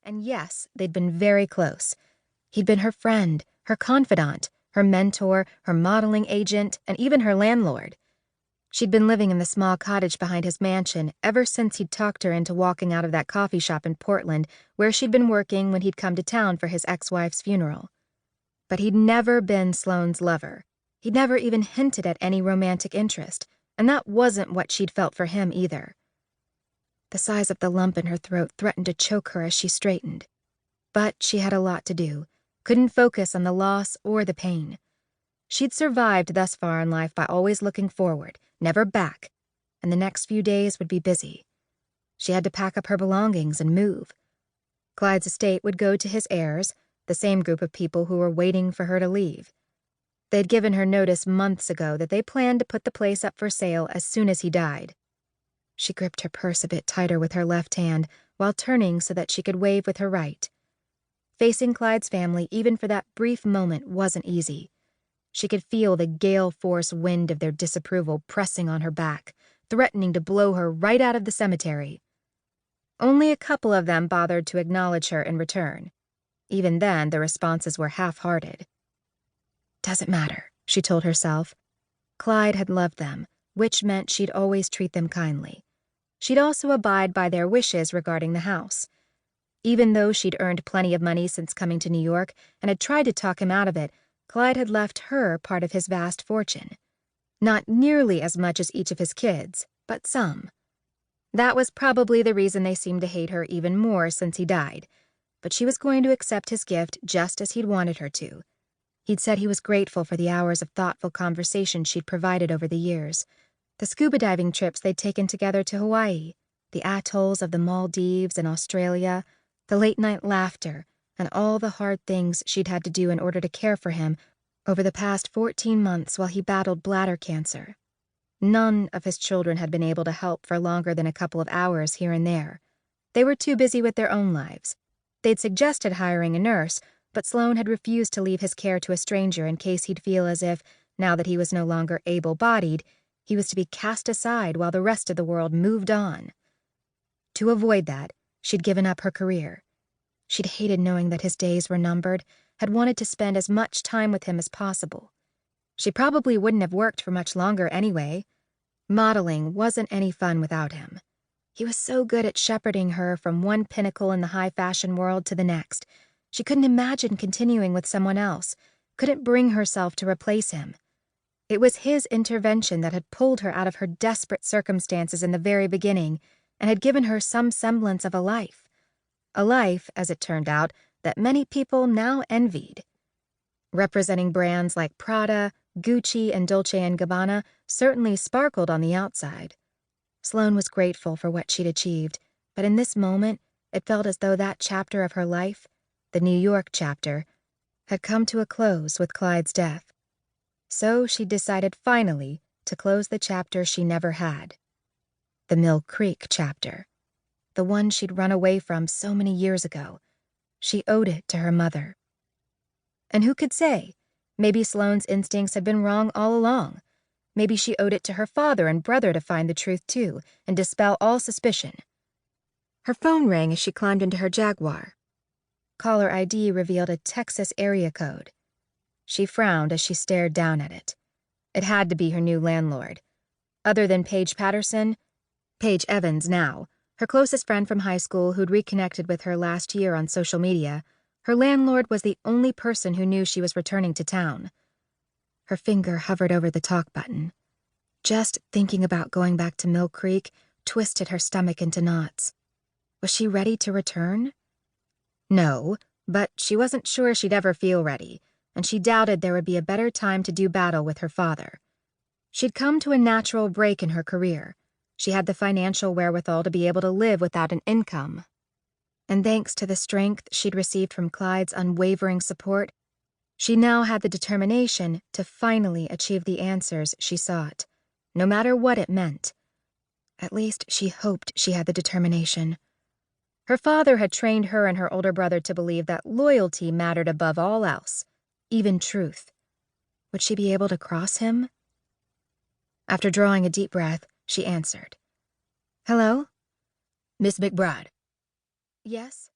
And yes, they'd been very close. He'd been her friend, her confidant, her mentor, her modeling agent, and even her landlord. She'd been living in the small cottage behind his mansion ever since he'd talked her into walking out of that coffee shop in Portland where she'd been working when he'd come to town for his ex-wife's funeral. But he'd never been Sloane's lover. He'd never even hinted at any romantic interest, and that wasn't what she'd felt for him either. The size of the lump in her throat threatened to choke her as she straightened. But she had a lot to do, couldn't focus on the loss or the pain. She'd survived thus far in life by always looking forward, never back, and the next few days would be busy. She had to pack up her belongings and move. Clyde's estate would go to his heirs, the same group of people who were waiting for her to leave. They'd given her notice months ago that they planned to put the place up for sale as soon as he died. She gripped her purse a bit tighter with her left hand while turning so that she could wave with her right. Facing Clyde's family, even for that brief moment, wasn't easy. She could feel the gale-force wind of their disapproval pressing on her back, threatening to blow her right out of the cemetery. Only a couple of them bothered to acknowledge her in return. Even then, the responses were half-hearted. Doesn't matter, she told herself. Clyde had loved them, which meant she'd always treat them kindly. She'd also abide by their wishes regarding the house. Even though she'd earned plenty of money since coming to New York and had tried to talk him out of it, Clyde had left her part of his vast fortune. Not nearly as much as each of his kids, but some. That was probably the reason they seemed to hate her even more since he died, but she was going to accept his gift just as he'd wanted her to. He'd said he was grateful for the hours of thoughtful conversation she'd provided over the years, the scuba diving trips they'd taken together to Hawaii, the atolls of the Maldives and Australia, the late-night laughter, and all the hard things she'd had to do in order to care for him over the past 14 months while he battled bladder cancer. None of his children had been able to help for longer than a couple of hours here and there. They were too busy with their own lives. They'd suggested hiring a nurse, but Sloane had refused to leave his care to a stranger in case he'd feel as if, now that he was no longer able-bodied, he was to be cast aside while the rest of the world moved on. To avoid that, she'd given up her career. She'd hated knowing that his days were numbered, had wanted to spend as much time with him as possible. She probably wouldn't have worked for much longer anyway. Modeling wasn't any fun without him. He was so good at shepherding her from one pinnacle in the high-fashion world to the next. She couldn't imagine continuing with someone else, couldn't bring herself to replace him. It was his intervention that had pulled her out of her desperate circumstances in the very beginning and had given her some semblance of a life. A life, as it turned out, that many people now envied. Representing brands like Prada, Gucci, and Dolce & Gabbana certainly sparkled on the outside. Sloane was grateful for what she'd achieved, but in this moment, it felt as though that chapter of her life, the New York chapter, had come to a close with Clyde's death. So she decided finally to close the chapter she never had. The Mill Creek chapter. The one she'd run away from so many years ago. She owed it to her mother. And who could say? Maybe Sloane's instincts had been wrong all along. Maybe she owed it to her father and brother to find the truth too, and dispel all suspicion. Her phone rang as she climbed into her Jaguar. Caller ID revealed a Texas area code. She frowned as she stared down at it. It had to be her new landlord. Other than Paige Patterson, Paige Evans now, her closest friend from high school who'd reconnected with her last year on social media, her landlord was the only person who knew she was returning to town. Her finger hovered over the talk button. Just thinking about going back to Mill Creek twisted her stomach into knots. Was she ready to return? No, but she wasn't sure she'd ever feel ready, and she doubted there would be a better time to do battle with her father. She'd come to a natural break in her career. She had the financial wherewithal to be able to live without an income. And thanks to the strength she'd received from Clyde's unwavering support, she now had the determination to finally achieve the answers she sought, no matter what it meant. At least she hoped she had the determination. Her father had trained her and her older brother to believe that loyalty mattered above all else, even truth. Would she be able to cross him? After drawing a deep breath, she answered. Hello? Miss McBride. Yes?